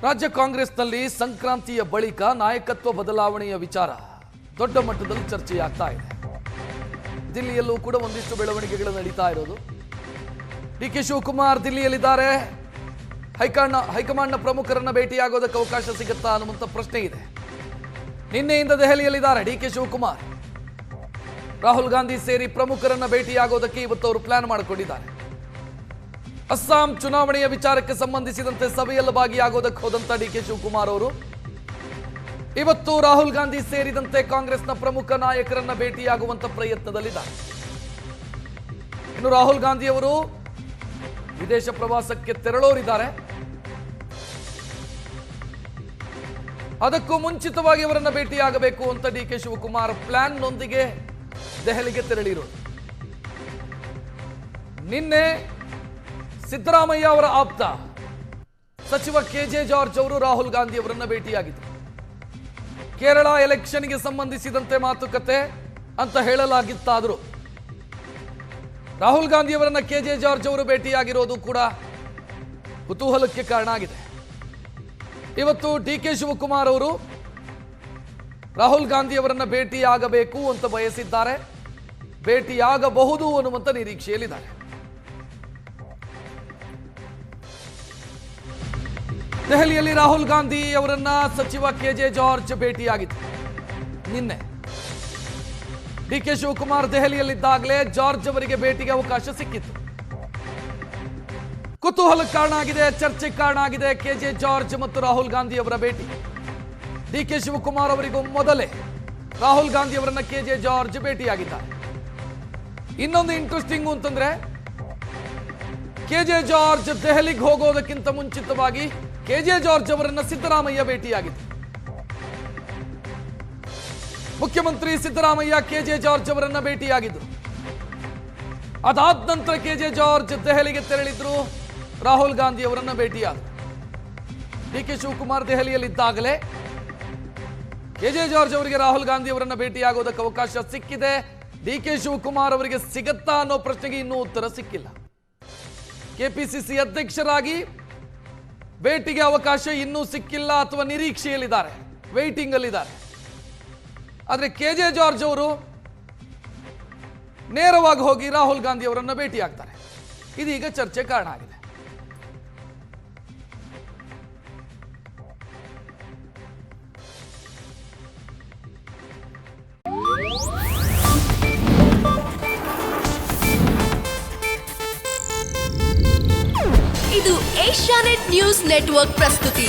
ರಾಜ್ಯ ಕಾಂಗ್ರೆಸ್ನಲ್ಲಿ ಸಂಕ್ರಾಂತಿಯ ಬಳಿಕ ನಾಯಕತ್ವ ಬದಲಾವಣೆಯ ವಿಚಾರ ದೊಡ್ಡ ಮಟ್ಟದಲ್ಲಿ ಚರ್ಚೆಯಾಗ್ತಾ ಇದೆ. ದಿಲ್ಲಿಯಲ್ಲೂ ಕೂಡ ಒಂದಿಷ್ಟು ಬೆಳವಣಿಗೆಗಳು ನಡೀತಾ ಇರೋದು. ಡಿ.ಕೆ. ಶಿವಕುಮಾರ್ ದಿಲ್ಲಿಯಲ್ಲಿದ್ದಾರೆ. ಹೈಕಮಾಂಡ್ನ ಪ್ರಮುಖರನ್ನ ಭೇಟಿಯಾಗೋದಕ್ಕೆ ಅವಕಾಶ ಸಿಗುತ್ತಾ ಅನ್ನುವಂಥ ಪ್ರಶ್ನೆ ಇದೆ. ನಿನ್ನೆಯಿಂದ ದೆಹಲಿಯಲ್ಲಿದ್ದಾರೆ ಡಿ.ಕೆ. ಶಿವಕುಮಾರ್. ರಾಹುಲ್ ಗಾಂಧಿ ಸೇರಿ ಪ್ರಮುಖರನ್ನ ಭೇಟಿಯಾಗೋದಕ್ಕೆ ಇವತ್ತು ಅವರು ಪ್ಲಾನ್ ಮಾಡಿಕೊಂಡಿದ್ದಾರೆ. ಅಸ್ಸಾಂ ಚುನಾವಣೆಯ ವಿಚಾರಕ್ಕೆ ಸಂಬಂಧಿಸಿದಂತೆ ಸಭೆಯಲ್ಲಿ ಭಾಗಿಯಾಗೋದಕ್ಕೆ ಹೋದಂತ ಡಿ.ಕೆ. ಶಿವಕುಮಾರ್ ಅವರು ಇವತ್ತು ರಾಹುಲ್ ಗಾಂಧಿ ಸೇರಿದಂತೆ ಕಾಂಗ್ರೆಸ್ನ ಪ್ರಮುಖ ನಾಯಕರನ್ನ ಭೇಟಿಯಾಗುವಂತ ಪ್ರಯತ್ನದಲ್ಲಿದ್ದಾರೆ. ಇನ್ನು ರಾಹುಲ್ ಗಾಂಧಿ ಅವರು ವಿದೇಶ ಪ್ರವಾಸಕ್ಕೆ ತೆರಳೋರಿದ್ದಾರೆ. ಅದಕ್ಕೂ ಮುಂಚಿತವಾಗಿ ಅವರನ್ನ ಭೇಟಿಯಾಗಬೇಕು ಅಂತ ಡಿ.ಕೆ. ಶಿವಕುಮಾರ್ ಪ್ಲಾನ್ನೊಂದಿಗೆ ದೆಹಲಿಗೆ ತೆರಳಿರೋದು. ನಿನ್ನೆ ಸಿದ್ದರಾಮಯ್ಯ ಅವರ ಆಪ್ತ ಸಚಿವ ಕೆ.ಜೆ. ಜಾರ್ಜ್ ಅವರು ರಾಹುಲ್ ಗಾಂಧಿ ಅವರನ್ನ ಭೇಟಿಯಾಗಿದ್ದರು. ಕೇರಳ ಎಲೆಕ್ಷನ್ಗೆ ಸಂಬಂಧಿಸಿದಂತೆ ಮಾತುಕತೆ ಅಂತ ಹೇಳಲಾಗಿತ್ತಾದರೂ ರಾಹುಲ್ ಗಾಂಧಿ ಅವರನ್ನ ಕೆ.ಜೆ. ಜಾರ್ಜ್ ಅವರು ಭೇಟಿಯಾಗಿರೋದು ಕೂಡ ಕುತೂಹಲಕ್ಕೆ ಕಾರಣ ಆಗಿದೆ. ಇವತ್ತು ಡಿ.ಕೆ. ಶಿವಕುಮಾರ್ ಅವರು ರಾಹುಲ್ ಗಾಂಧಿ ಅವರನ್ನ ಭೇಟಿಯಾಗಬೇಕು ಅಂತ ಬಯಸಿದ್ದಾರೆ. ಭೇಟಿಯಾಗಬಹುದು ಅನ್ನುವಂಥ ನಿರೀಕ್ಷೆಯಲ್ಲಿದ್ದಾರೆ. ದೆಹಲಿಯಲ್ಲಿ ರಾಹುಲ್ ಗಾಂಧಿ ಅವರನ್ನ ಸಚಿವ ಕೆ.ಜೆ. ಜಾರ್ಜ್ ಭೇಟಿಯಾಗಿದ್ದರು. ನಿನ್ನೆ ಡಿ.ಕೆ. ಶಿವಕುಮಾರ್ ದೆಹಲಿಯಲ್ಲಿದ್ದಾಗಲೇ ಜಾರ್ಜ್ ಅವರಿಗೆ ಭೇಟಿಗೆ ಅವಕಾಶ ಸಿಕ್ಕಿತ್ತು. ಕುತೂಹಲಕ್ಕೆ ಕಾರಣ ಆಗಿದೆ, ಚರ್ಚೆಗೆ ಕಾರಣ ಆಗಿದೆ ಕೆ.ಜೆ. ಜಾರ್ಜ್ ಮತ್ತು ರಾಹುಲ್ ಗಾಂಧಿ ಅವರ ಭೇಟಿ. ಡಿ.ಕೆ. ಶಿವಕುಮಾರ್ ಅವರಿಗೂ ಮೊದಲೇ ರಾಹುಲ್ ಗಾಂಧಿ ಅವರನ್ನ ಕೆ.ಜೆ. ಜಾರ್ಜ್ ಭೇಟಿಯಾಗಿದ್ದಾರೆ. ಇನ್ನೊಂದು ಇಂಟ್ರೆಸ್ಟಿಂಗ್ ಅಂತಂದ್ರೆ ಕೆ.ಜೆ. ಜಾರ್ಜ್ ದೆಹಲಿಗೆ ಹೋಗೋದಕ್ಕಿಂತ ಮುಂಚಿತವಾಗಿ ಕೆ.ಜೆ. ಜಾರ್ಜ್ ಅವರನ್ನ ಸಿದ್ದರಾಮಯ್ಯ ಭೇಟಿಯಾಗಿತ್ತು. ಮುಖ್ಯಮಂತ್ರಿ ಸಿದ್ದರಾಮಯ್ಯ ಕೆ.ಜೆ. ಜಾರ್ಜ್ ಅವರನ್ನ ಭೇಟಿಯಾಗಿದ್ರು. ಅದಾದ ನಂತರ ಕೆ.ಜೆ. ಜಾರ್ಜ್ ದೆಹಲಿಗೆ ತೆರಳಿದ್ರು. ರಾಹುಲ್ ಗಾಂಧಿ ಅವರನ್ನ ಭೇಟಿಯಾದರು. ಡಿ.ಕೆ. ಶಿವಕುಮಾರ್ ದೆಹಲಿಯಲ್ಲಿದ್ದಾಗಲೇ ಕೆ.ಜೆ. ಜಾರ್ಜ್ ಅವರಿಗೆ ರಾಹುಲ್ ಗಾಂಧಿ ಅವರನ್ನ ಭೇಟಿಯಾಗೋದಕ್ಕೆ ಅವಕಾಶ ಸಿಕ್ಕಿದೆ. ಡಿ.ಕೆ. ಶಿವಕುಮಾರ್ ಅವರಿಗೆ ಸಿಗತ್ತಾ ಅನ್ನೋ ಪ್ರಶ್ನೆಗೆ ಇನ್ನೂ ಉತ್ತರ ಸಿಕ್ಕಿಲ್ಲ. ಕೆಪಿಸಿಸಿ ಅಧ್ಯಕ್ಷರಾಗಿ ಭೇಟಿಗೆ ಅವಕಾಶ ಇನ್ನೂ ಸಿಕ್ಕಿಲ್ಲ ಅಥವಾ ನಿರೀಕ್ಷೆಯಲ್ಲಿದ್ದಾರೆ, ವೇಟಿಂಗ್ ಅಲ್ಲಿದ್ದಾರೆ. ಆದರೆ ಕೆ.ಜೆ. ಜಾರ್ಜ್ ಅವರು ನೇರವಾಗಿ ಹೋಗಿ ರಾಹುಲ್ ಗಾಂಧಿ ಅವರನ್ನ ಭೇಟಿಯಾಗ್ತಾರೆ. ಇದೀಗ ಚರ್ಚೆ ಕಾರಣ ಆಗಿದೆ. ಇದು ಏಷ್ಯಾನೆಟ್ ನ್ಯೂಸ್ ನೆಟ್ವರ್ಕ್ ಪ್ರಸ್ತುತಿ.